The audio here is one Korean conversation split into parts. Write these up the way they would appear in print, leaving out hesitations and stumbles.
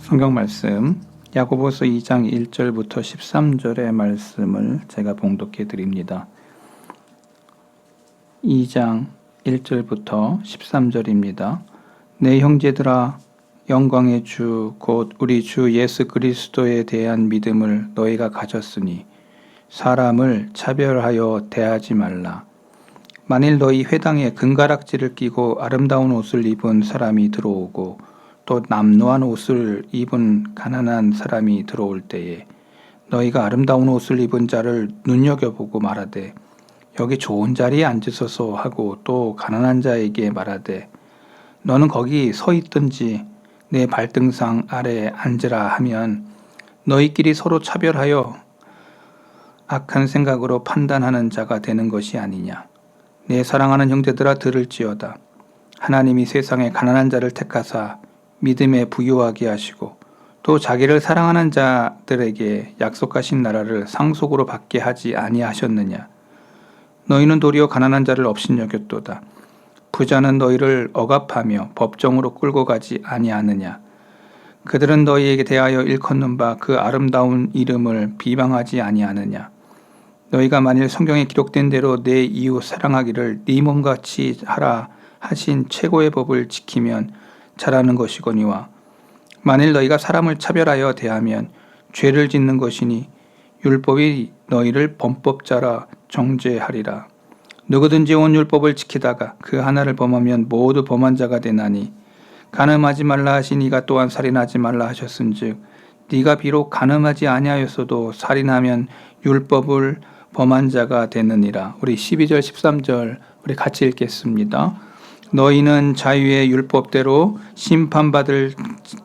성경 말씀 야고보서 2장 1절부터 13절의 말씀을 제가 봉독해 드립니다. 2장 1절부터 13절입니다. 내 형제들아, 영광의 주 곧 우리 주 예수 그리스도에 대한 믿음을 너희가 가졌으니 사람을 차별하여 대하지 말라. 만일 너희 회당에 금가락지를 끼고 아름다운 옷을 입은 사람이 들어오고 또 남노한 옷을 입은 가난한 사람이 들어올 때에 너희가 아름다운 옷을 입은 자를 눈여겨보고 말하되 여기 좋은 자리에 앉으소서 하고 또 가난한 자에게 말하되 너는 거기 서 있든지 내 발등상 아래에 앉으라 하면 너희끼리 서로 차별하여 악한 생각으로 판단하는 자가 되는 것이 아니냐. 내 사랑하는 형제들아, 들을지어다. 하나님이 세상에 가난한 자를 택하사 믿음에 부유하게 하시고 또 자기를 사랑하는 자들에게 약속하신 나라를 상속으로 받게 하지 아니하셨느냐. 너희는 도리어 가난한 자를 업신여겼도다. 부자는 너희를 억압하며 법정으로 끌고 가지 아니하느냐. 그들은 너희에게 대하여 일컫는 바 그 아름다운 이름을 비방하지 아니하느냐. 너희가 만일 성경에 기록된 대로 내 이웃 사랑하기를 네 몸같이 하라 하신 최고의 법을 지키면 잘하는 것이거니와 만일 너희가 사람을 차별하여 대하면 죄를 짓는 것이니 율법이 너희를 범법자라 정죄하리라. 누구든지 온 율법을 지키다가 그 하나를 범하면 모두 범한 자가 되나니 간음하지 말라 하신 이가 또한 살인하지 말라 하셨은즉 네가 비록 간음하지 아니하였어도 살인하면 율법을 범한 자가 되느니라. 우리 12절 13절 우리 같이 읽겠습니다. 너희는 자유의 율법대로 심판받을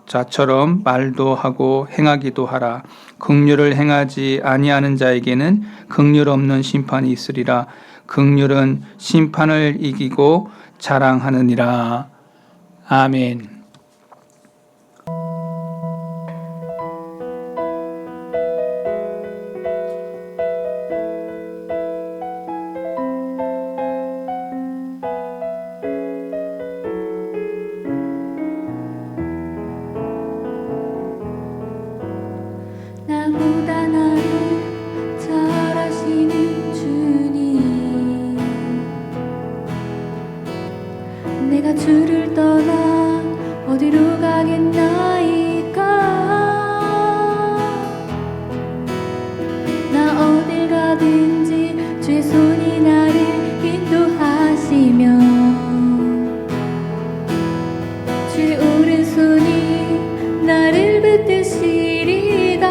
자처럼 말도 하고 행하기도 하라. 긍휼을 행하지 아니하는 자에게는 긍휼 없는 심판이 있으리라. 긍휼은 심판을 이기고 자랑하느니라. 아멘. 나보다 나를 잘 아시는 주님, 내가 주를 떠나 어디로 가겠나이까. 나 어딜 가든지 주의 손이 나를 인도하시며 주의 오른손이 나를 붙드시리다.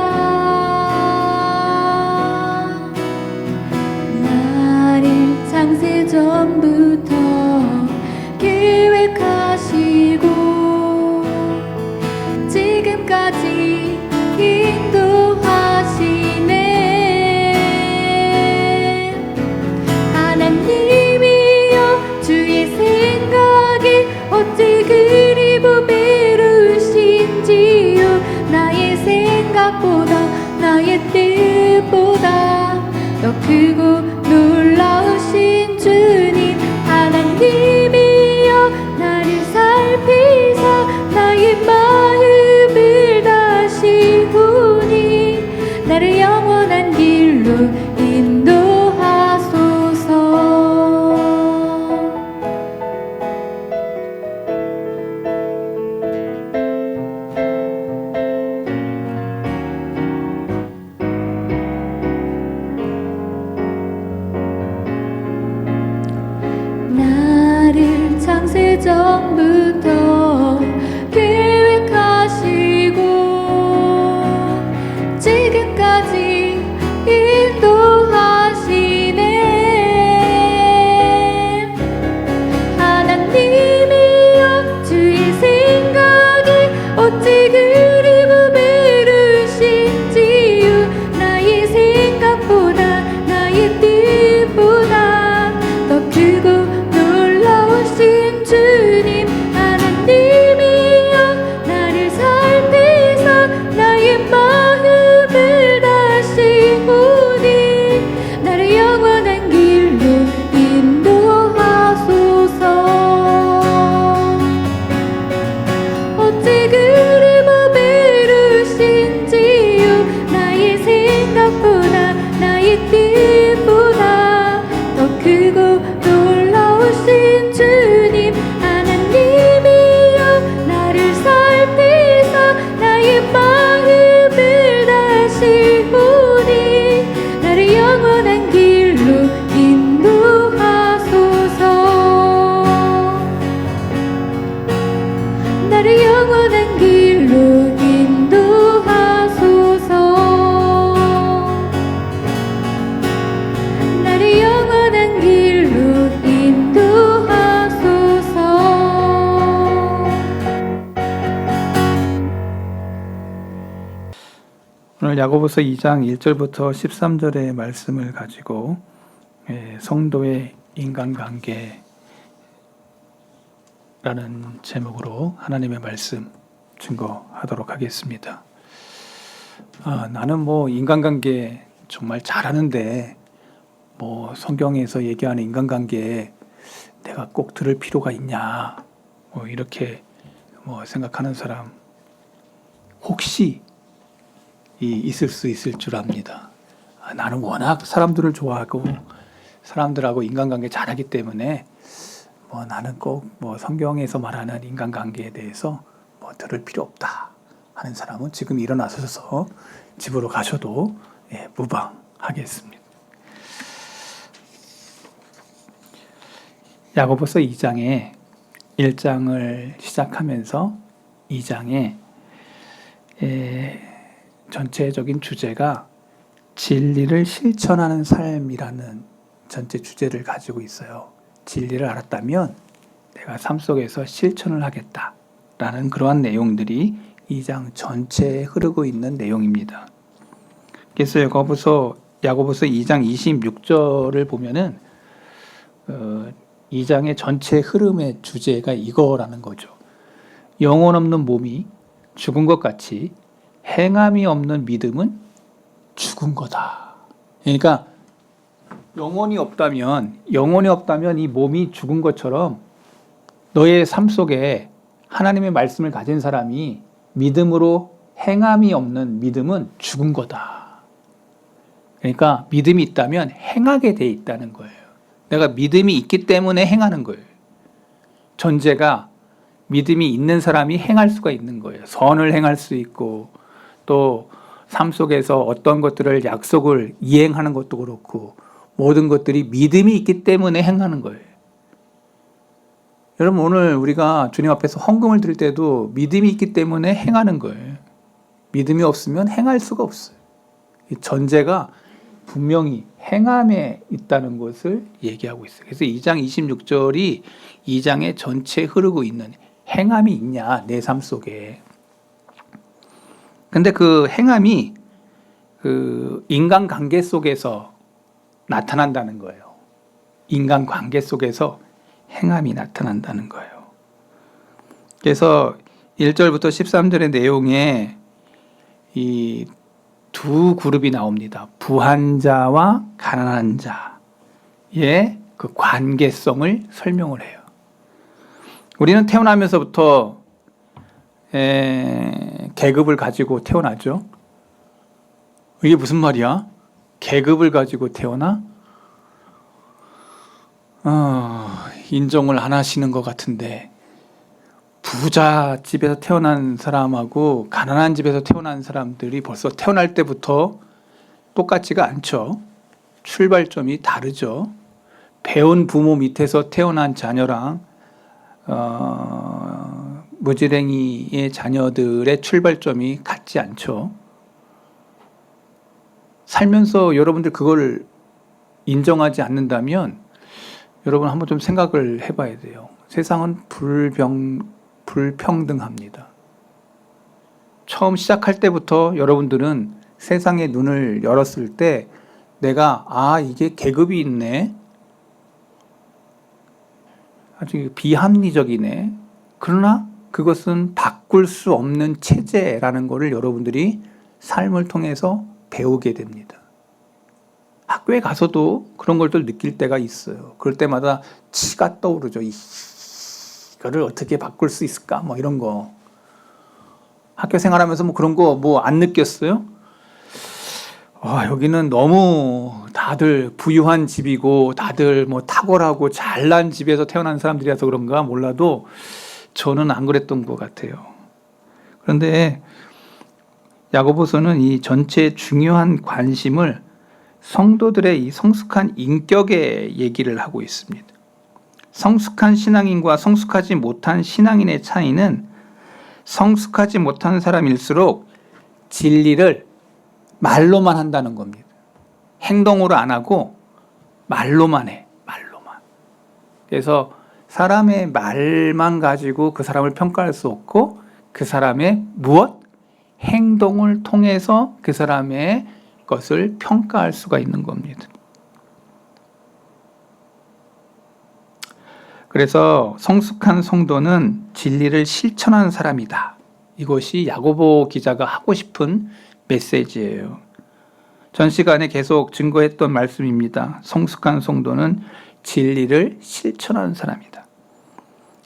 나를 창세 전부터 계획하시고 지금까지 인도하시네. 하나님이여, 주의 생각이 어찌 그리 보배로우신지요. 나의 생각보다 나의 뜻보다 더 크고 놀라우신 주님. 하나님이여, 나를 살피사 나의 마음을 다시 보니 나를 영원한 길로 인도하소서. 오늘 야고보서 2장 1절부터 13절의 말씀을 가지고 성도의 인간관계라는 제목으로 하나님의 말씀 증거하도록 하겠습니다. 나는 뭐 인간관계 정말 잘하는데 뭐 성경에서 얘기하는 인간관계에 내가 꼭 들을 필요가 있냐, 뭐 이렇게 뭐 생각하는 사람 혹시 있을 수 있을 줄 압니다. 나는 워낙 사람들을 좋아하고 사람들하고 인간관계 잘하기 때문에 뭐 나는 꼭 뭐 성경에서 말하는 인간관계에 대해서 뭐 들을 필요 없다 하는 사람은 지금 일어나셔서 집으로 가셔도 무방하겠습니다. 야고보서 2장에 1장을 시작하면서 2장에 전체적인 주제가 진리를 실천하는 삶이라는 전체 주제를 가지고 있어요. 진리를 알았다면 내가 삶 속에서 실천을 하겠다라는 그러한 내용들이 2장 전체에 흐르고 있는 내용입니다. 그래서 야고보서 2장 26절을 보면은 2장의 전체 흐름의 주제가 이거라는 거죠. 영혼 없는 몸이 죽은 것 같이 행함이 없는 믿음은 죽은 거다. 그러니까 영혼이 없다면 이 몸이 죽은 것처럼 너의 삶 속에 하나님의 말씀을 가진 사람이 믿음으로 행함이 없는 믿음은 죽은 거다. 그러니까 믿음이 있다면 행하게 돼 있다는 거예요. 내가 믿음이 있기 때문에 행하는 거예요. 전제가 믿음이 있는 사람이 행할 수가 있는 거예요. 선을 행할 수 있고 또 삶 속에서 어떤 것들을 약속을 이행하는 것도 그렇고 모든 것들이 믿음이 있기 때문에 행하는 거예요. 여러분 오늘 우리가 주님 앞에서 헌금을 드릴 때도 믿음이 있기 때문에 행하는 거예요. 믿음이 없으면 행할 수가 없어요. 이 전제가 분명히 행함에 있다는 것을 얘기하고 있어요. 그래서 2장 26절이 2장의 전체에 흐르고 있는 행함이 있냐 내 삶 속에. 근데 그 행함이 그 인간관계 속에서 나타난다는 거예요. 인간관계 속에서 행함이 나타난다는 거예요. 그래서 1절부터 13절의 내용에 이 두 그룹이 나옵니다. 부한 자와 가난한 자의 그 관계성을 설명을 해요. 우리는 태어나면서부터 계급을 가지고 태어나죠. 이게 무슨 말이야? 계급을 가지고 태어나? 인정을 안 하시는 것 같은데 부자 집에서 태어난 사람하고 가난한 집에서 태어난 사람들이 벌써 태어날 때부터 똑같지가 않죠. 출발점이 다르죠. 배운 부모 밑에서 태어난 자녀랑 무지랭이의 자녀들의 출발점이 같지 않죠. 살면서 여러분들 그걸 인정하지 않는다면 여러분 한번 좀 생각을 해봐야 돼요. 세상은 불평등합니다. 처음 시작할 때부터 여러분들은 세상의 눈을 열었을 때 내가 이게 계급이 있네. 아주 비합리적이네. 그러나 그것은 바꿀 수 없는 체제라는 것을 여러분들이 삶을 통해서 배우게 됩니다. 학교에 가서도 그런 걸 또 느낄 때가 있어요. 그럴 때마다 치가 떠오르죠. 이거를 어떻게 바꿀 수 있을까? 뭐 이런 거. 학교 생활하면서 뭐 그런 거 뭐 안 느꼈어요? 여기는 너무 다들 부유한 집이고 다들 뭐 탁월하고 잘난 집에서 태어난 사람들이라서 그런가 몰라도 저는 안 그랬던 것 같아요. 그런데 야고보서는 이 전체 중요한 관심을 성도들의 이 성숙한 인격의 얘기를 하고 있습니다. 성숙한 신앙인과 성숙하지 못한 신앙인의 차이는 성숙하지 못한 사람일수록 진리를 말로만 한다는 겁니다. 행동으로 안 하고 말로만 해. 말로만. 그래서 사람의 말만 가지고 그 사람을 평가할 수 없고 그 사람의 무엇? 행동을 통해서 그 사람의 것을 평가할 수가 있는 겁니다. 그래서 성숙한 성도는 진리를 실천하는 사람이다. 이것이 야고보 기자가 하고 싶은 메시지예요. 전 시간에 계속 증거했던 말씀입니다. 성숙한 성도는 진리를 실천하는 사람이다.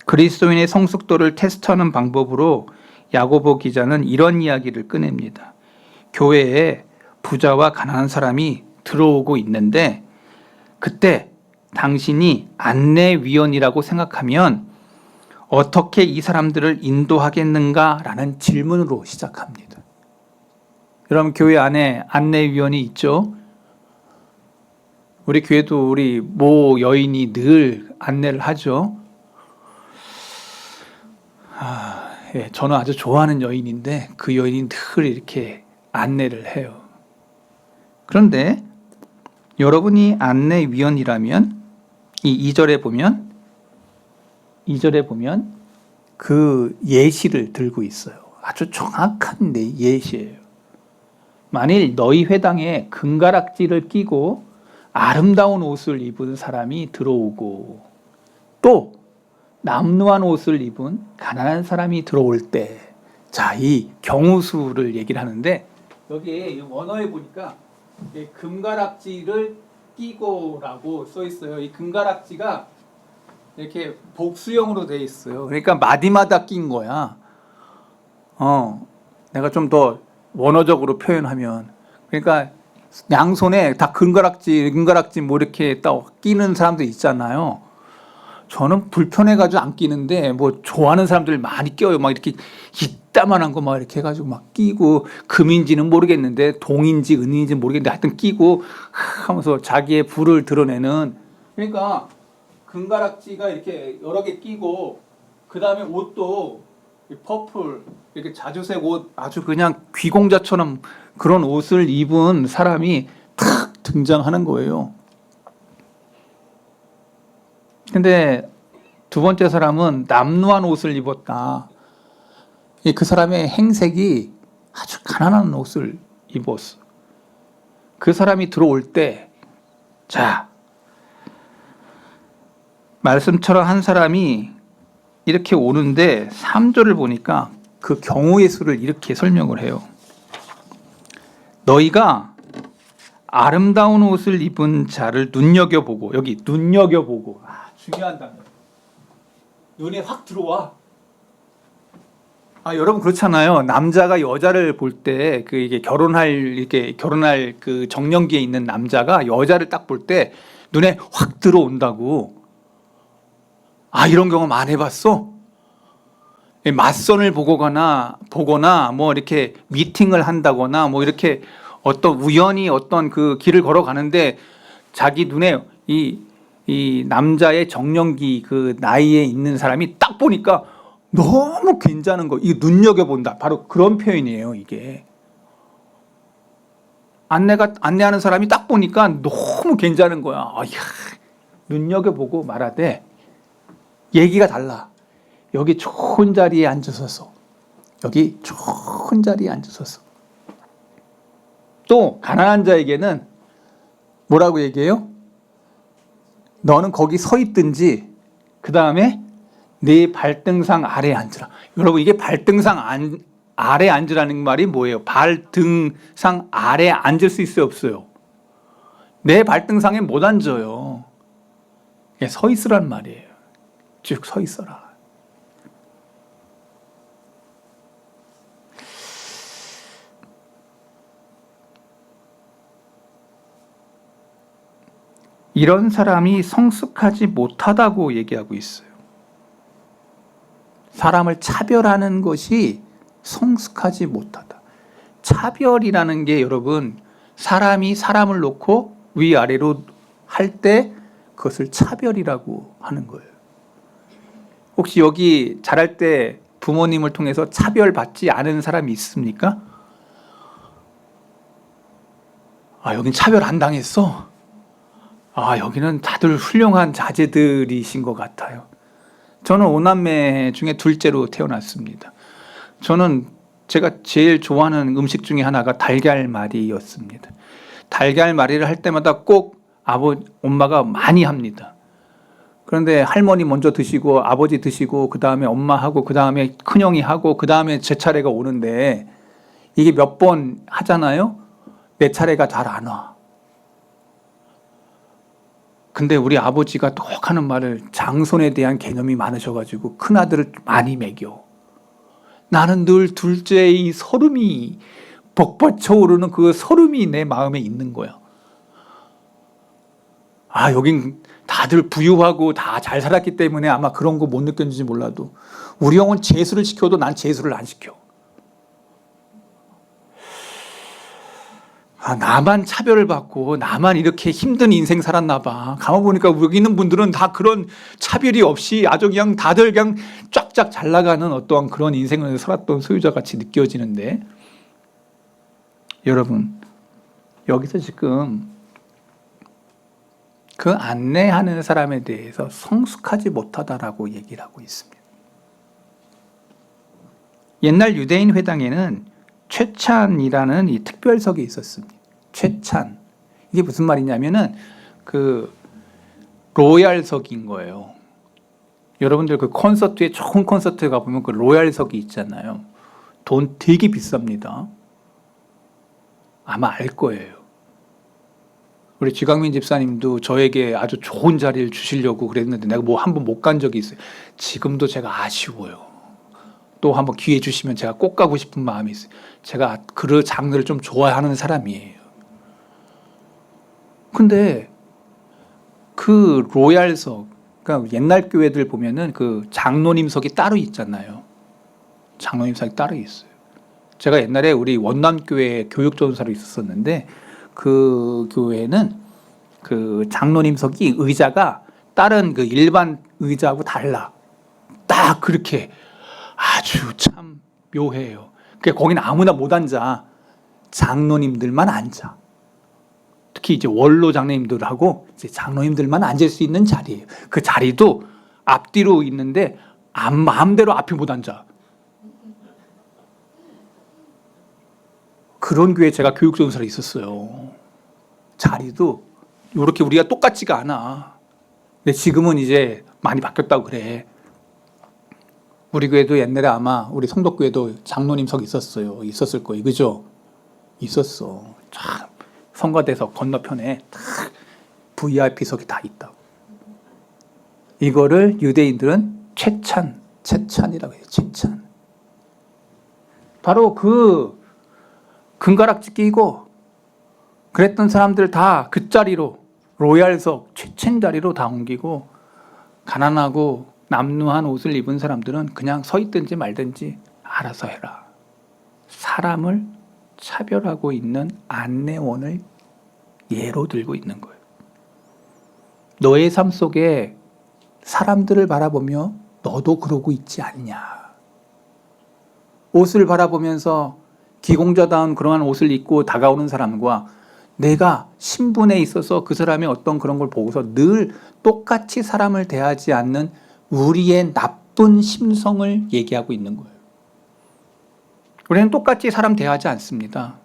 그리스도인의 성숙도를 테스트하는 방법으로 야고보 기자는 이런 이야기를 꺼냅니다. 교회에 부자와 가난한 사람이 들어오고 있는데 그때 당신이 안내위원이라고 생각하면 어떻게 이 사람들을 인도하겠는가라는 질문으로 시작합니다. 여러분, 교회 안에 안내위원이 있죠? 우리 교회도 우리 모 여인이 늘 안내를 하죠. 예, 저는 아주 좋아하는 여인인데 그 여인이 늘 이렇게 안내를 해요. 그런데 여러분이 안내위원이라면 이 2절에 보면 그 예시를 들고 있어요. 아주 정확한 예시예요. 만일 너희 회당에 금가락지를 끼고 아름다운 옷을 입은 사람이 들어오고 또 남루한 옷을 입은 가난한 사람이 들어올 때, 자, 이 경우수를 얘기를 하는데 여기 원어에 보니까 금가락지를 끼고라고 써 있어요. 이 금가락지가 이렇게 복수형으로 돼 있어요. 그러니까 마디마다 낀 거야. 내가 좀 더 원어적으로 표현하면, 그러니까 양손에 다 금가락지 뭐 이렇게 딱 끼는 사람들 있잖아요. 저는 불편해가지고 안 끼는데 뭐 좋아하는 사람들 많이 껴요. 막 이렇게 이따만한 거 막 이렇게 해가지고 막 끼고, 금인지는 모르겠는데 동인지 은인지 모르겠는데 하여튼 끼고 하면서 자기의 부를 드러내는. 그러니까 금가락지가 이렇게 여러 개 끼고, 그 다음에 옷도 퍼플 이렇게 자주색 옷, 아주 그냥 귀공자처럼 그런 옷을 입은 사람이 탁 등장하는 거예요. 근데 두 번째 사람은 남루한 옷을 입었다. 그 사람의 행색이 아주 가난한 옷을 입었어. 그 사람이 들어올 때, 자, 말씀처럼 한 사람이 이렇게 오는데 3절을 보니까 그 경우의 수를 이렇게 설명을 해요. 너희가 아름다운 옷을 입은 자를 눈여겨보고, 여기 눈여겨보고, 중요한 단어. 눈에 확 들어와. 여러분 그렇잖아요. 남자가 여자를 볼 때 이게 결혼할 그 정년기에 있는 남자가 여자를 딱 볼 때 눈에 확 들어온다고. 이런 경험 안 해봤어? 맞선을 보거나 뭐 이렇게 미팅을 한다거나 뭐 이렇게 우연히 어떤 그 길을 걸어가는데 자기 눈에 이 남자의 정년기 그 나이에 있는 사람이 딱 보니까 너무 괜찮은 거, 이거 눈여겨본다. 바로 그런 표현이에요, 이게. 안내하는 사람이 딱 보니까 너무 괜찮은 거야. 눈여겨보고 말하되 얘기가 달라. 여기 좋은 자리에 앉으소서. 여기 좋은 자리에 앉으소서. 또 가난한 자에게는 뭐라고 얘기해요? 너는 거기 서 있든지 그 다음에 네 발등상 아래에 앉으라. 여러분, 이게 발등상 아래에 앉으라는 말이 뭐예요? 발등상 아래에 앉을 수 있어요, 없어요? 내 발등상에 못 앉아요. 서 있으란 말이에요. 쭉 서 있어라. 이런 사람이 성숙하지 못하다고 얘기하고 있어요. 사람을 차별하는 것이 성숙하지 못하다. 차별이라는 게 여러분, 사람이 사람을 놓고 위아래로 할 때 그것을 차별이라고 하는 거예요. 혹시 여기 자랄 때 부모님을 통해서 차별받지 않은 사람이 있습니까? 여긴 차별 안 당했어? 여기는 다들 훌륭한 자제들이신 것 같아요. 저는 5남매 중에 둘째로 태어났습니다. 저는 제가 제일 좋아하는 음식 중에 하나가 달걀말이였습니다. 달걀말이를 할 때마다 꼭 엄마가 많이 합니다. 그런데 할머니 먼저 드시고 아버지 드시고 그 다음에 엄마 하고 그 다음에 큰형이 하고 그 다음에 제 차례가 오는데 이게 몇 번 하잖아요. 내 차례가 잘 안 와. 근데 우리 아버지가 꼭 하는 말을 장손에 대한 개념이 많으셔가지고 큰아들을 많이 먹여. 나는 늘 둘째의 이 서름이 벅벅 오르는 그 서름이 내 마음에 있는 거야. 여긴 다들 부유하고 다 잘 살았기 때문에 아마 그런 거 못 느꼈는지 몰라도 우리 형은 재수를 시켜도 난 재수를 안 시켜. 나만 차별을 받고 나만 이렇게 힘든 인생 살았나 봐. 가만 보니까 여기 있는 분들은 다 그런 차별이 없이 아주 그냥 다들 그냥 쫙쫙 잘 나가는 어떠한 그런 인생을 살았던 소유자 같이 느껴지는데, 여러분 여기서 지금 그 안내하는 사람에 대해서 성숙하지 못하다라고 얘기를 하고 있습니다. 옛날 유대인 회당에는 최찬이라는 이 특별석이 있었습니다. 최찬. 이게 무슨 말이냐면은 그 로얄석인 거예요. 여러분들 그 콘서트에 좋은 콘서트에 가보면 그 로얄석이 있잖아요. 돈 되게 비쌉니다. 아마 알 거예요. 우리 지광민 집사님도 저에게 아주 좋은 자리를 주시려고 그랬는데 내가 뭐 한번 못 간 적이 있어요. 지금도 제가 아쉬워요. 또 한번 기회 주시면 제가 꼭 가고 싶은 마음이 있어요. 제가 그 장르를 좀 좋아하는 사람이에요. 근데 그 로얄석, 그러니까 옛날 교회들 보면은 그 장로님석이 따로 있잖아요. 장로님석이 따로 있어요. 제가 옛날에 우리 원남교회 교육전사로 있었었는데 그 교회는 그 장로님석이 의자가 다른 그 일반 의자하고 달라. 딱 그렇게 아주 참 묘해요. 그러니까 거기는 아무나 못 앉아. 장로님들만 앉아. 특히 이제 원로 장로님들하고 이제 장로님들만 앉을 수 있는 자리예요. 그 자리도 앞뒤로 있는데 마음대로 앞에 못 앉아. 그런 교회에 제가 교육전사로 있었어요. 자리도 이렇게 우리가 똑같지가 않아. 근데 지금은 이제 많이 바뀌었다고 그래. 우리 교회도 옛날에 아마 우리 성덕교회도 장로님석 있었어요. 있었을 거예요. 그죠? 있었어. 참 성가대석 건너편에 딱 VIP석이 다 있다고. 이거를 유대인들은 최찬이라고 해요. 최찬. 바로 그 금가락지 끼고 그랬던 사람들 다 그 자리로 로얄석 최찬 자리로 다 옮기고, 가난하고 남루한 옷을 입은 사람들은 그냥 서 있든지 말든지 알아서 해라. 사람을 차별하고 있는 안내원을 예로 들고 있는 거예요. 너의 삶 속에 사람들을 바라보며 너도 그러고 있지 않냐. 옷을 바라보면서 기공자다운 그러한 옷을 입고 다가오는 사람과 내가 신분에 있어서 그 사람의 어떤 그런 걸 보고서 늘 똑같이 사람을 대하지 않는 우리의 나쁜 심성을 얘기하고 있는 거예요. 우리는 똑같이 사람 대하지 않습니다.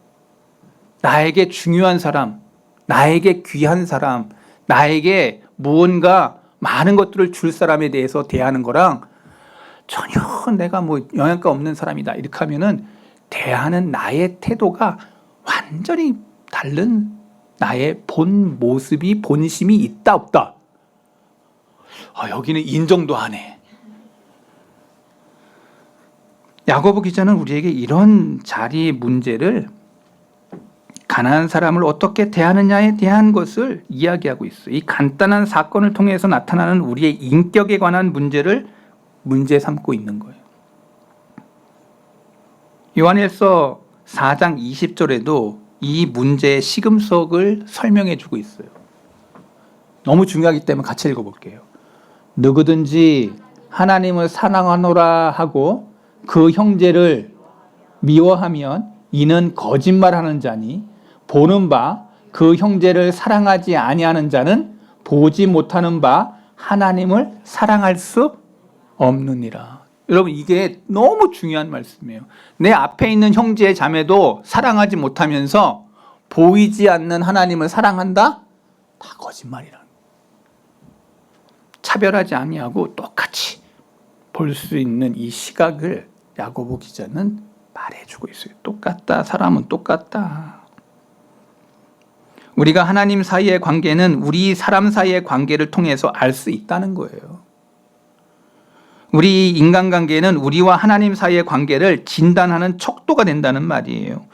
나에게 중요한 사람, 나에게 귀한 사람, 나에게 무언가 많은 것들을 줄 사람에 대해서 대하는 거랑 전혀 내가 뭐 영향가 없는 사람이다 이렇게 하면은 대하는 나의 태도가 완전히 다른 나의 본 모습이, 본심이 있다 없다. 여기는 인정도 안 해. 야고보 기자는 우리에게 이런 자리 문제를, 가난한 사람을 어떻게 대하느냐에 대한 것을 이야기하고 있어요. 이 간단한 사건을 통해서 나타나는 우리의 인격에 관한 문제를 문제 삼고 있는 거예요. 요한일서 4장 20절에도 이 문제의 시금석을 설명해 주고 있어요. 너무 중요하기 때문에 같이 읽어볼게요. 누구든지 하나님을 사랑하노라 하고 그 형제를 미워하면 이는 거짓말하는 자니, 보는 바 그 형제를 사랑하지 아니하는 자는 보지 못하는 바 하나님을 사랑할 수 없느니라. 여러분 이게 너무 중요한 말씀이에요. 내 앞에 있는 형제 자매도 사랑하지 못하면서 보이지 않는 하나님을 사랑한다? 다 거짓말이라는 거예요. 차별하지 아니하고 똑같이 볼 수 있는 이 시각을 야고보 기자는 말해주고 있어요. 똑같다. 사람은 똑같다. 우리가 하나님 사이의 관계는 우리 사람 사이의 관계를 통해서 알 수 있다는 거예요. 우리 인간관계는 우리와 하나님 사이의 관계를 진단하는 척도가 된다는 말이에요.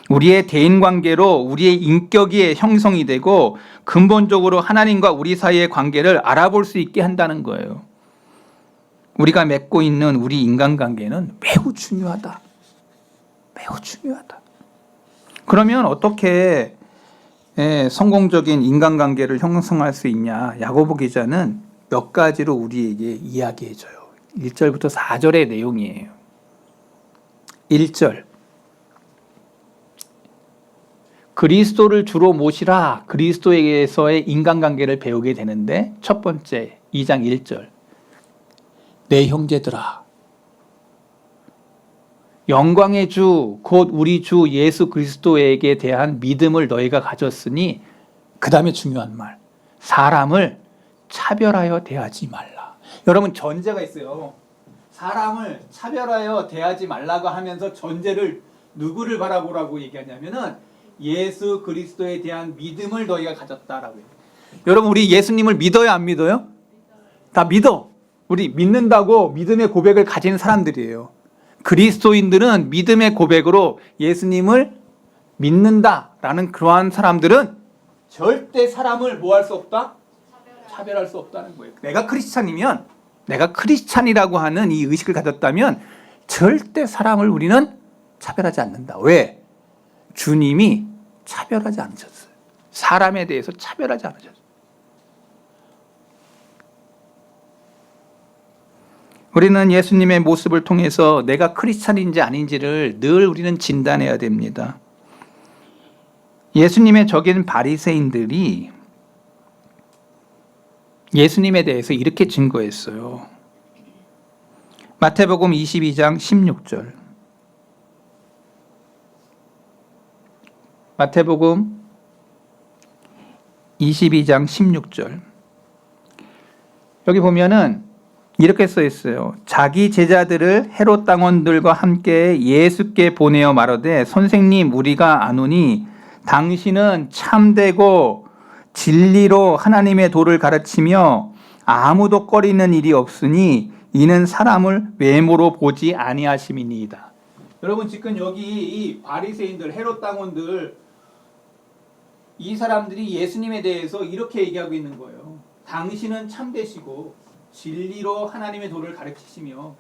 우리의 대인관계로 우리의 인격이 형성이 되고 근본적으로 하나님과 우리 사이의 관계를 알아볼 수 있게 한다는 거예요. 우리가 맺고 있는 우리 인간관계는 매우 중요하다. 매우 중요하다. 그러면 어떻게 성공적인 인간관계를 형성할 수 있냐? 야고보 기자는 몇 가지로 우리에게 이야기해줘요. 1절부터 4절의 내용이에요. 1절 그리스도를 주로 모시라. 그리스도에게서의 인간관계를 배우게 되는데 첫 번째 2장 1절 내 형제들아 영광의 주 곧 우리 주 예수 그리스도에게 대한 믿음을 너희가 가졌으니 그 다음에 중요한 말 사람을 차별하여 대하지 말라. 여러분 전제가 있어요. 사람을 차별하여 대하지 말라고 하면서 전제를 누구를 바라보라고 얘기하냐면은 예수 그리스도에 대한 믿음을 너희가 가졌다라고 해요. 여러분 우리 예수님을 믿어요 안 믿어요? 다 믿어. 우리 믿는다고 믿음의 고백을 가진 사람들이에요. 그리스도인들은 믿음의 고백으로 예수님을 믿는다라는 그러한 사람들은 절대 사람을 뭐 할 수 없다? 차별할 수 없다는 거예요. 내가 크리스찬이면 내가 크리스찬이라고 하는 이 의식을 가졌다면 절대 사람을 우리는 차별하지 않는다. 왜? 주님이 차별하지 않으셨어요. 사람에 대해서 차별하지 않으셨어요. 우리는 예수님의 모습을 통해서 내가 크리스찬인지 아닌지를 늘 우리는 진단해야 됩니다. 예수님의 적인 바리새인들이 예수님에 대해서 이렇게 증거했어요. 마태복음 22장 16절. 마태복음 22장 16절. 여기 보면은 이렇게 써 있어요. 자기 제자들을 헤롯 당원들과 함께 예수께 보내어 말하되 선생님 우리가 아노니 당신은 참되고 진리로 하나님의 도를 가르치며 아무도 꺼리는 일이 없으니 이는 사람을 외모로 보지 아니하심이니이다. 여러분 지금 여기 이 바리새인들 헤롯 당원들 이 사람들이 예수님에 대해서 이렇게 얘기하고 있는 거예요. 당신은 참되시고 진리로 하나님의 도를 가르치시며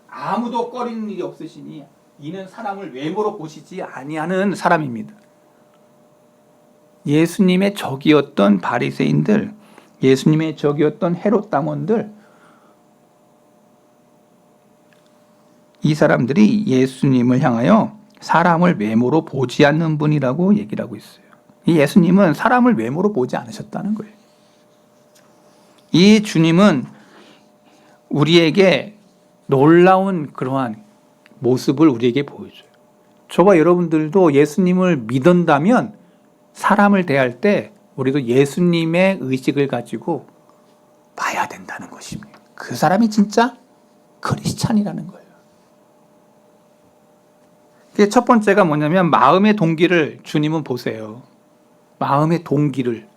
아무도 꺼리는 일이 없으시니 이는 사람을 외모로 보시지 아니하는 사람입니다. 예수님의 적이었던 바리새인들, 예수님의 적이었던 헤롯 당원들, 이 사람들이 예수님을 향하여 사람을 외모로 보지 않는 분이라고 얘기를 하고 있어요. 이 예수님은 사람을 외모로 보지 않으셨다는 거예요. 이 주님은 우리에게 놀라운 그러한 모습을 우리에게 보여줘요. 저와 여러분들도 예수님을 믿는다면 사람을 대할 때 우리도 예수님의 의식을 가지고 봐야 된다는 것입니다. 그 사람이 진짜 크리스찬이라는 거예요. 첫 번째가 뭐냐면 마음의 동기를 주님은 보세요. 마음의 동기를.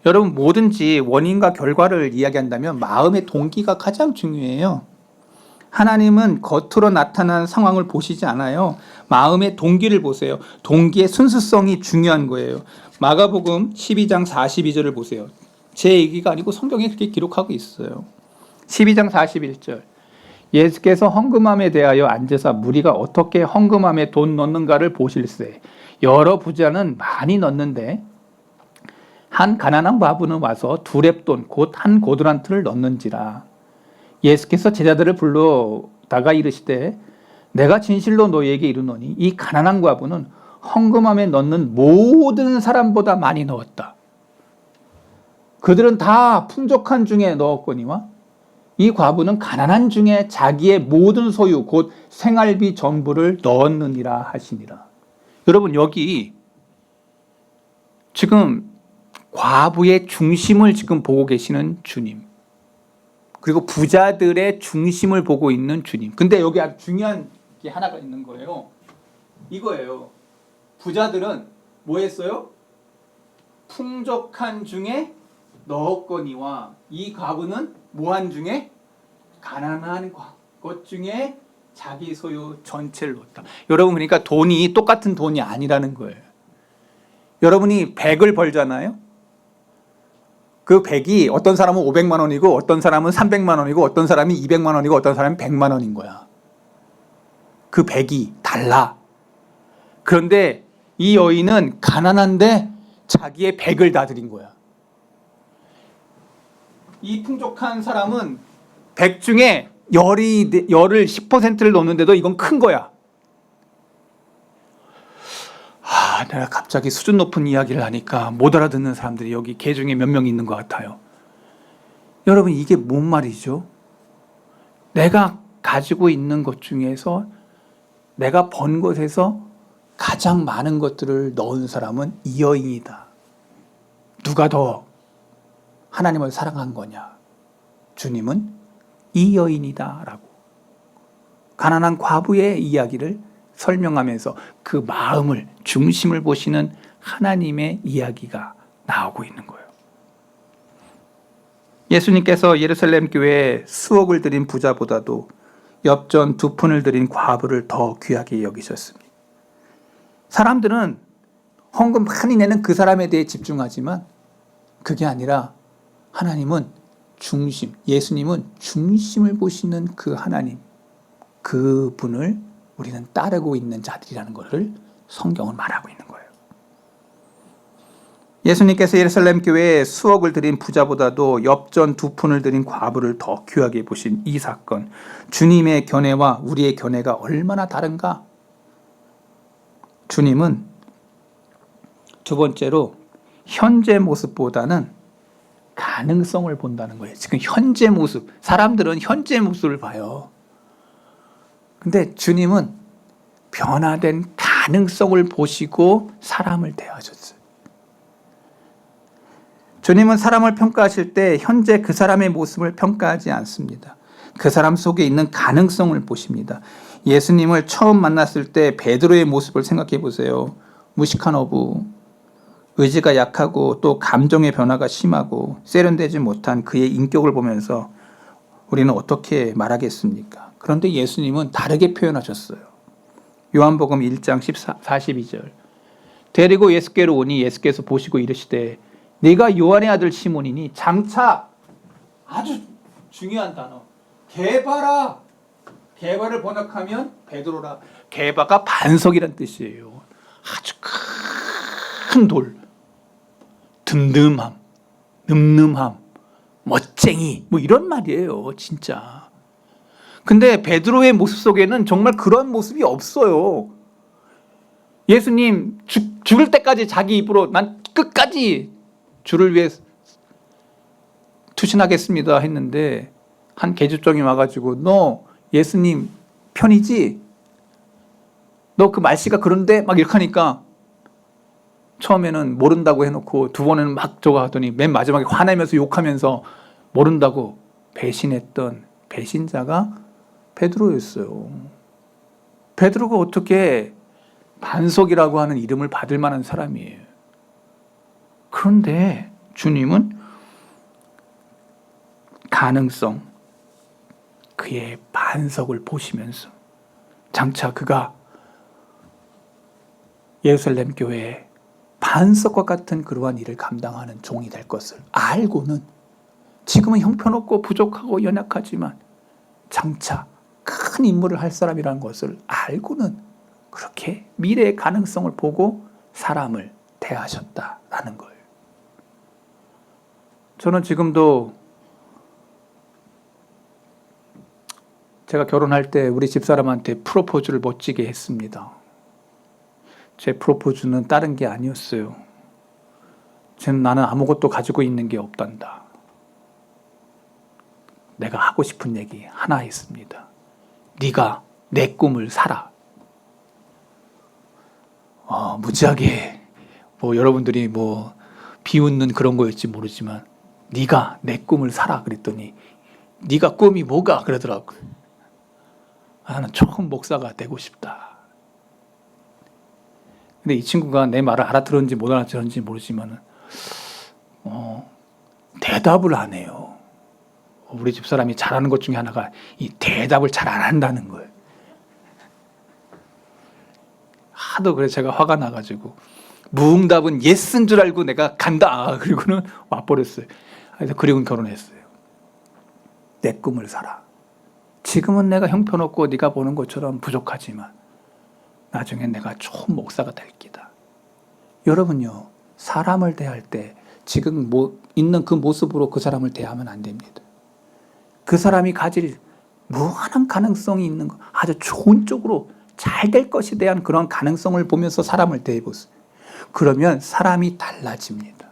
여러분 뭐든지 원인과 결과를 이야기한다면 마음의 동기가 가장 중요해요. 하나님은 겉으로 나타난 상황을 보시지 않아요. 마음의 동기를 보세요. 동기의 순수성이 중요한 거예요. 마가복음 12장 42절을 보세요. 제 얘기가 아니고 성경에 그렇게 기록하고 있어요. 12장 41절. 예수께서 헌금함에 대하여 앉으사 무리가 어떻게 헌금함에 돈 넣는가를 보실세. 여러 부자는 많이 넣는데 한 가난한 과부는 와서 두 렙돈 곧 한 고드란트를 넣는지라. 예수께서 제자들을 불러다가 이르시되 내가 진실로 너희에게 이르노니 이 가난한 과부는 헌금함에 넣는 모든 사람보다 많이 넣었다. 그들은 다 풍족한 중에 넣었거니와 이 과부는 가난한 중에 자기의 모든 소유 곧 생활비 전부를 넣었느니라 하시니라. 여러분, 여기 지금 과부의 중심을 지금 보고 계시는 주님, 그리고 부자들의 중심을 보고 있는 주님. 근데 여기 아주 중요한 게 하나가 있는 거예요. 이거예요. 부자들은 뭐 했어요? 풍족한 중에 넣었거니와 이 과부는 무한 중에 가난한 것 중에 자기 소유 전체를 넣었다. 여러분, 그러니까 돈이 똑같은 돈이 아니라는 거예요. 여러분이 100을 벌잖아요. 그 100이 어떤 사람은 500만 원이고 어떤 사람은 300만 원이고 어떤 사람이 200만 원이고 어떤 사람은 100만 원인 거야. 그 100이 달라. 그런데 이 여인은 가난한데 자기의 100을 다 드린 거야. 이 풍족한 사람은 100 중에 열을 10%를 넣는데도 이건 큰 거야. 내가 갑자기 수준 높은 이야기를 하니까 못 알아듣는 사람들이 여기 개 중에 몇 명 있는 것 같아요. 여러분, 이게 뭔 말이죠? 내가 가지고 있는 것 중에서 내가 번 것에서 가장 많은 것들을 넣은 사람은 이 여인이다. 누가 더 하나님을 사랑한 거냐? 주님은 이 여인이다 라고 가난한 과부의 이야기를 설명하면서 그 마음을, 중심을 보시는 하나님의 이야기가 나오고 있는 거예요. 예수님께서 예루살렘 교회에 수억을 드린 부자보다도 엽전 2푼을 드린 과부를 더 귀하게 여기셨습니다. 사람들은 헌금 많이 내는 그 사람에 대해 집중하지만 그게 아니라 하나님은 중심, 예수님은 중심을 보시는 그 하나님, 그 분을 우리는 따르고 있는 자들이라는 것을 성경은 말하고 있는 거예요. 예수님께서 예루살렘 교회에 수억을 드린 부자보다도 엽전 2푼을 드린 과부를 더 귀하게 보신 이 사건, 주님의 견해와 우리의 견해가 얼마나 다른가? 주님은 두 번째로 현재 모습보다는 가능성을 본다는 거예요. 지금 현재 모습, 사람들은 현재 모습을 봐요. 근데 주님은 변화된 가능성을 보시고 사람을 대하셨어요. 주님은 사람을 평가하실 때 현재 그 사람의 모습을 평가하지 않습니다. 그 사람 속에 있는 가능성을 보십니다. 예수님을 처음 만났을 때 베드로의 모습을 생각해 보세요. 무식한 어부, 의지가 약하고 또 감정의 변화가 심하고 세련되지 못한 그의 인격을 보면서 우리는 어떻게 말하겠습니까? 그런데 예수님은 다르게 표현하셨어요. 요한복음 1장 42절. 데리고 예수께로 오니 예수께서 보시고 이르시되 네가 요한의 아들 시몬이니 장차, 아주 중요한 단어, 게바라. 게바를 번역하면 베드로라. 게바가 반석이란 뜻이에요. 아주 큰 돌, 듬듬함, 늠름함, 멋쟁이, 뭐 이런 말이에요, 진짜. 근데 베드로의 모습 속에는 정말 그런 모습이 없어요. 예수님 죽을 때까지 자기 입으로 난 끝까지 주를 위해 투신하겠습니다 했는데 한 계집종이 와가지고 너 예수님 편이지? 너 그 말씨가 그런데? 막 이렇게 하니까 처음에는 모른다고 해놓고 두 번에는 막 저거 하더니 맨 마지막에 화내면서 욕하면서 모른다고 배신했던 배신자가 베드로였어요. 베드로가 어떻게 반석이라고 하는 이름을 받을 만한 사람이에요. 그런데 주님은 가능성, 그의 반석을 보시면서 장차 그가 예루살렘 교회에 반석과 같은 그러한 일을 감당하는 종이 될 것을 알고는 지금은 형편없고 부족하고 연약하지만 장차 큰 임무를 할 사람이라는 것을 알고는 그렇게 미래의 가능성을 보고 사람을 대하셨다라는 거예요. 저는 지금도 제가 결혼할 때 우리 집사람한테 프로포즈를 멋지게 했습니다. 제 프로포즈는 다른 게 아니었어요. 나는 아무것도 가지고 있는 게 없단다. 내가 하고 싶은 얘기 하나 있습니다. 네가 내 꿈을 살아. 무지하게 여러분들이 비웃는 그런 거였지 모르지만 네가 내 꿈을 살아 그랬더니 네가 꿈이 뭐가 그러더라고. 나는 좋은 목사가 되고 싶다. 근데 이 친구가 내 말을 알아들었는지 못 알아들었는지 모르지만 대답을 안 해요. 우리 집사람이 잘하는 것 중에 하나가 이 대답을 잘 안 한다는 거예요. 하도 그래서 제가 화가 나가지고 무응답은 예스인 줄 알고 내가 간다. 그리고는 와버렸어요. 그래서 그리고는 결혼했어요. 내 꿈을 살아. 지금은 내가 형편없고 네가 보는 것처럼 부족하지만 나중엔 내가 좋은 목사가 될 기다. 여러분요, 사람을 대할 때 지금 있는 그 모습으로 그 사람을 대하면 안 됩니다. 그 사람이 가질 무한한 가능성이 있는 거, 아주 좋은 쪽으로 잘 될 것에 대한 그런 가능성을 보면서 사람을 대해보세요. 그러면 사람이 달라집니다.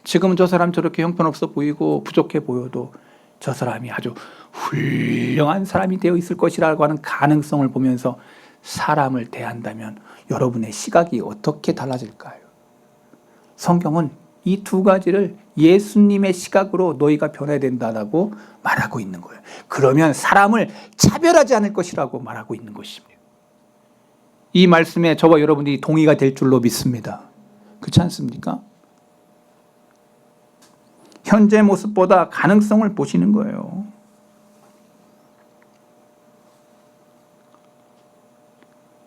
지금은 저 사람 저렇게 형편없어 보이고 부족해 보여도 저 사람이 아주 훌륭한 사람이 되어 있을 것이라고 하는 가능성을 보면서 사람을 대한다면 여러분의 시각이 어떻게 달라질까요? 성경은 이 두 가지를 예수님의 시각으로 너희가 변해야 된다고 말하고 있는 거예요. 그러면 사람을 차별하지 않을 것이라고 말하고 있는 것입니다. 이 말씀에 저와 여러분들이 동의가 될 줄로 믿습니다. 그렇지 않습니까? 현재 모습보다 가능성을 보시는 거예요.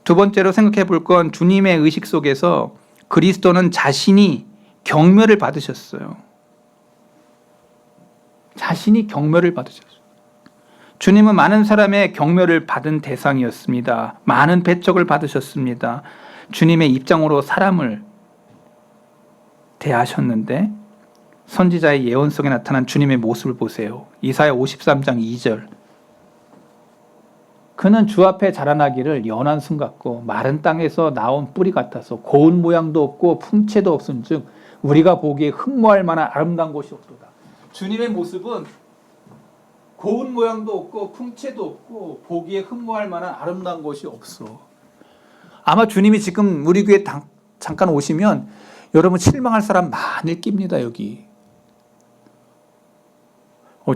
두 번째로 생각해 볼 건 주님의 의식 속에서 그리스도는 자신이 경멸을 받으셨어요. 자신이 경멸을 받으셨어요. 주님은 많은 사람의 경멸을 받은 대상이었습니다. 많은 배척을 받으셨습니다. 주님의 입장으로 사람을 대하셨는데 선지자의 예언 속에 나타난 주님의 모습을 보세요. 이사야 53장 2절. 그는 주 앞에 자라나기를 연한 순 같고 마른 땅에서 나온 뿌리 같아서 고운 모양도 없고 풍채도 없은즉 우리가 보기에 흠모할 만한 아름다운 곳이 없도다. 주님의 모습은 고운 모양도 없고 풍채도 없고 보기에 흠모할 만한 아름다운 곳이 없어. 아마 주님이 지금 우리 교회 잠깐 오시면 여러분 실망할 사람 많을 깁니다. 여기.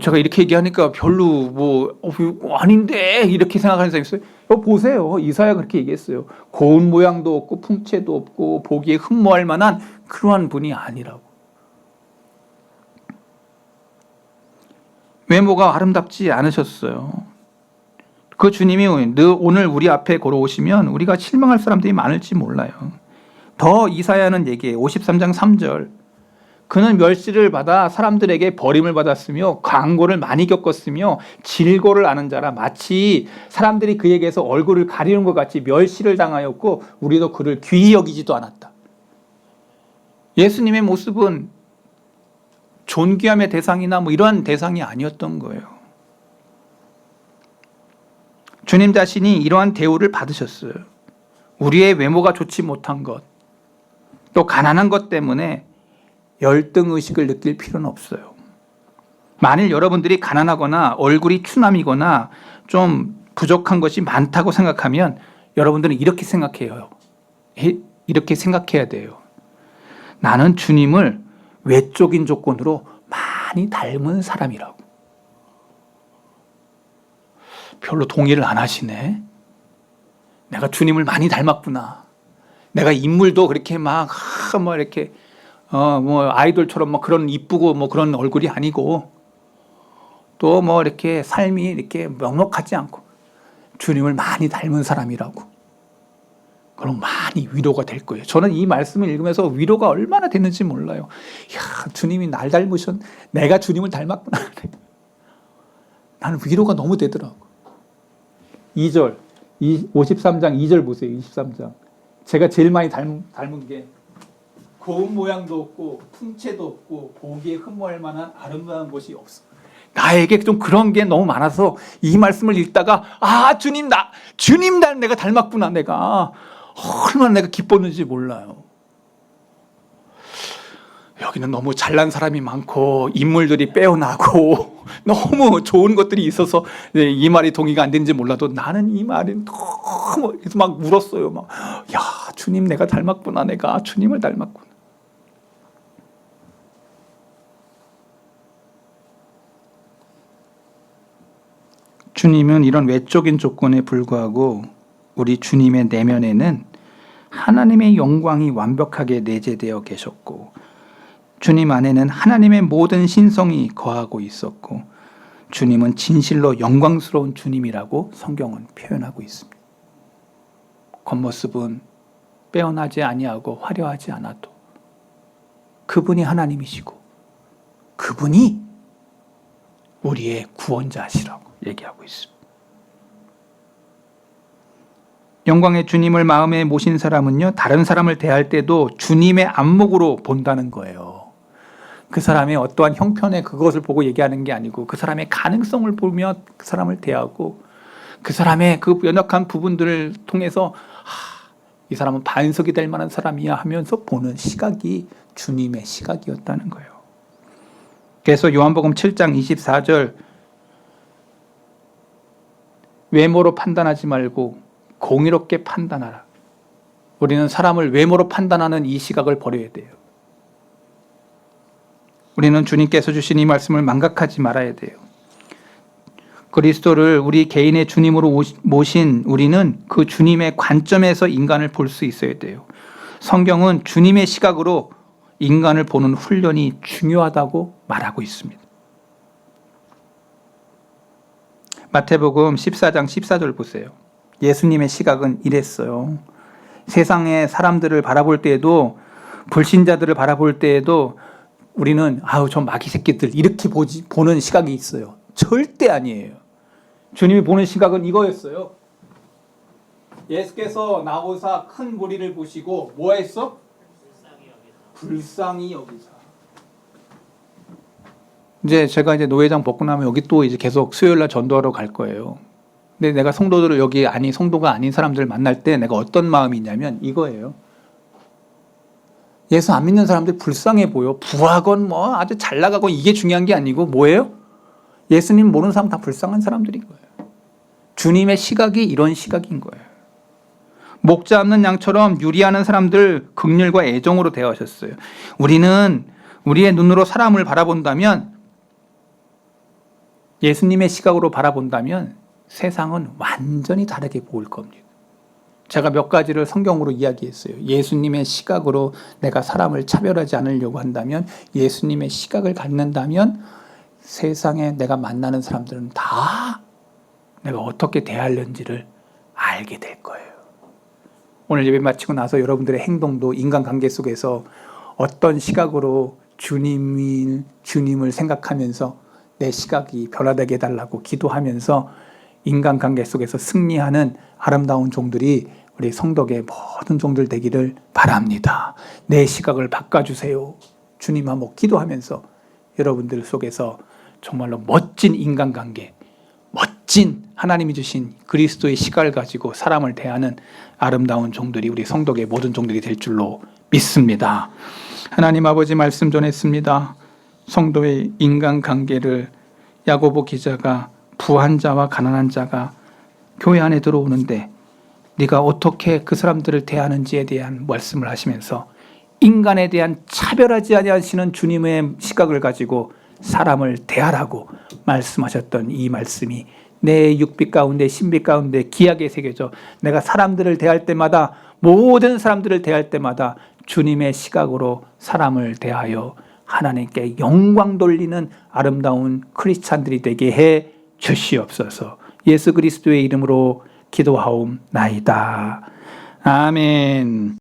제가 이렇게 얘기하니까 별로 아닌데 이렇게 생각하는 사람이 있어요. 보세요. 이사야가 그렇게 얘기했어요. 고운 모양도 없고 풍채도 없고 보기에 흠모할 만한 그러한 분이 아니라고. 외모가 아름답지 않으셨어요. 그 주님이 오늘 우리 앞에 걸어오시면 우리가 실망할 사람들이 많을지 몰라요. 더 이사야는 얘기해요. 53장 3절. 그는 멸시를 받아 사람들에게 버림을 받았으며 강고를 많이 겪었으며 질고를 아는 자라 마치 사람들이 그에게서 얼굴을 가리는 것 같이 멸시를 당하였고 우리도 그를 귀히 여기지도 않았다. 예수님의 모습은 존귀함의 대상이나 이러한 대상이 아니었던 거예요. 주님 자신이 이러한 대우를 받으셨어요. 우리의 외모가 좋지 못한 것, 또 가난한 것 때문에 열등의식을 느낄 필요는 없어요. 만일 여러분들이 가난하거나 얼굴이 추남이거나 좀 부족한 것이 많다고 생각하면 여러분들은 이렇게 생각해요. 이렇게 생각해야 돼요. 나는 주님을 외적인 조건으로 많이 닮은 사람이라고. 별로 동의를 안 하시네. 내가 주님을 많이 닮았구나. 내가 인물도 그렇게 이렇게 아이돌처럼 그런 이쁘고 그런 얼굴이 아니고 또 이렇게 삶이 이렇게 넉넉하지 않고 주님을 많이 닮은 사람이라고. 그럼 많이 위로가 될 거예요. 저는 이 말씀을 읽으면서 위로가 얼마나 됐는지 몰라요. 야, 주님이 날 닮으셨, 내가 주님을 닮았구나. 나는 위로가 너무 되더라고. 2절, 53장 2절 보세요. 23장. 제가 제일 많이 닮은 게 고운 모양도 없고 풍채도 없고 보기에 흠모할 만한 아름다운 곳이 없어. 나에게 좀 그런 게 너무 많아서 이 말씀을 읽다가 주님 내가 닮았구나. 내가 얼마나 내가 기뻤는지 몰라요. 여기는 너무 잘난 사람이 많고 인물들이 빼어나고 너무 좋은 것들이 있어서 이 말이 동의가 안 되는지 몰라도 나는 이 말이 너무 그래서 막 울었어요. 막, 야, 주님 내가 닮았구나. 내가 주님을 닮았구나. 주님은 이런 외적인 조건에 불구하고 우리 주님의 내면에는 하나님의 영광이 완벽하게 내재되어 계셨고 주님 안에는 하나님의 모든 신성이 거하고 있었고 주님은 진실로 영광스러운 주님이라고 성경은 표현하고 있습니다. 겉모습은 빼어나지 아니하고 화려하지 않아도 그분이 하나님이시고 그분이 우리의 구원자시라고 얘기하고 있습니다. 영광의 주님을 마음에 모신 사람은요, 다른 사람을 대할 때도 주님의 안목으로 본다는 거예요. 그 사람의 어떠한 형편에 그것을 보고 얘기하는 게 아니고 그 사람의 가능성을 보며 그 사람을 대하고 그 사람의 그 연약한 부분들을 통해서 이 사람은 반석이 될 만한 사람이야 하면서 보는 시각이 주님의 시각이었다는 거예요. 그래서 요한복음 7장 24절 외모로 판단하지 말고 공의롭게 판단하라. 우리는 사람을 외모로 판단하는 이 시각을 버려야 돼요. 우리는 주님께서 주신 이 말씀을 망각하지 말아야 돼요. 그리스도를 우리 개인의 주님으로 모신 우리는 그 주님의 관점에서 인간을 볼 수 있어야 돼요. 성경은 주님의 시각으로 인간을 보는 훈련이 중요하다고 말하고 있습니다. 마태복음 14장 14절 보세요. 예수님의 시각은 이랬어요. 세상의 사람들을 바라볼 때에도 불신자들을 바라볼 때에도 우리는 저 마귀 새끼들 이렇게 보는 시각이 있어요. 절대 아니에요. 주님이 보는 시각은 이거였어요. 예수께서 나오사 큰 무리를 보시고 뭐 했어? 불쌍히 여기사. 이제 제가 노회장 벗고 나면 여기 또 이제 계속 수요일 날 전도하러 갈 거예요. 근데 내가 성도들을 여기 성도가 아닌 사람들 만날 때 내가 어떤 마음이 있냐면 이거예요. 예수 안 믿는 사람들 불쌍해 보여. 부하건 뭐 아주 잘 나가고 이게 중요한 게 아니고 뭐예요? 예수님 모르는 사람 다 불쌍한 사람들인 거예요. 주님의 시각이 이런 시각인 거예요. 목자 없는 양처럼 유리하는 사람들 긍휼과 애정으로 대하셨어요. 우리는 우리의 눈으로 사람을 바라본다면 예수님의 시각으로 바라본다면 세상은 완전히 다르게 보일 겁니다. 제가 몇 가지를 성경으로 이야기했어요. 예수님의 시각으로 내가 사람을 차별하지 않으려고 한다면 예수님의 시각을 갖는다면 세상에 내가 만나는 사람들은 다 내가 어떻게 대하려는지를 알게 될 거예요. 오늘 예배 마치고 나서 여러분들의 행동도 인간관계 속에서 어떤 시각으로 주님을 생각하면서 내 시각이 변화되게 해달라고 기도하면서 인간관계 속에서 승리하는 아름다운 종들이 우리 성덕의 모든 종들 되기를 바랍니다. 내 시각을 바꿔주세요. 주님 한번 기도하면서 여러분들 속에서 정말로 멋진 인간관계, 멋진 하나님이 주신 그리스도의 시각을 가지고 사람을 대하는 아름다운 종들이 우리 성덕의 모든 종들이 될 줄로 믿습니다. 하나님 아버지 말씀 전했습니다. 성도의 인간관계를 야고보 기자가 부한 자와 가난한 자가 교회 안에 들어오는데 네가 어떻게 그 사람들을 대하는지에 대한 말씀을 하시면서 인간에 대한 차별하지 아니하시는 주님의 시각을 가지고 사람을 대하라고 말씀하셨던 이 말씀이 내 육빛 가운데 신빛 가운데 기하게 새겨져 내가 사람들을 대할 때마다 모든 사람들을 대할 때마다 주님의 시각으로 사람을 대하여 하나님께 영광 돌리는 아름다운 크리스찬들이 되게 해 주시옵소서. 예수 그리스도의 이름으로 기도하옵나이다. 아멘.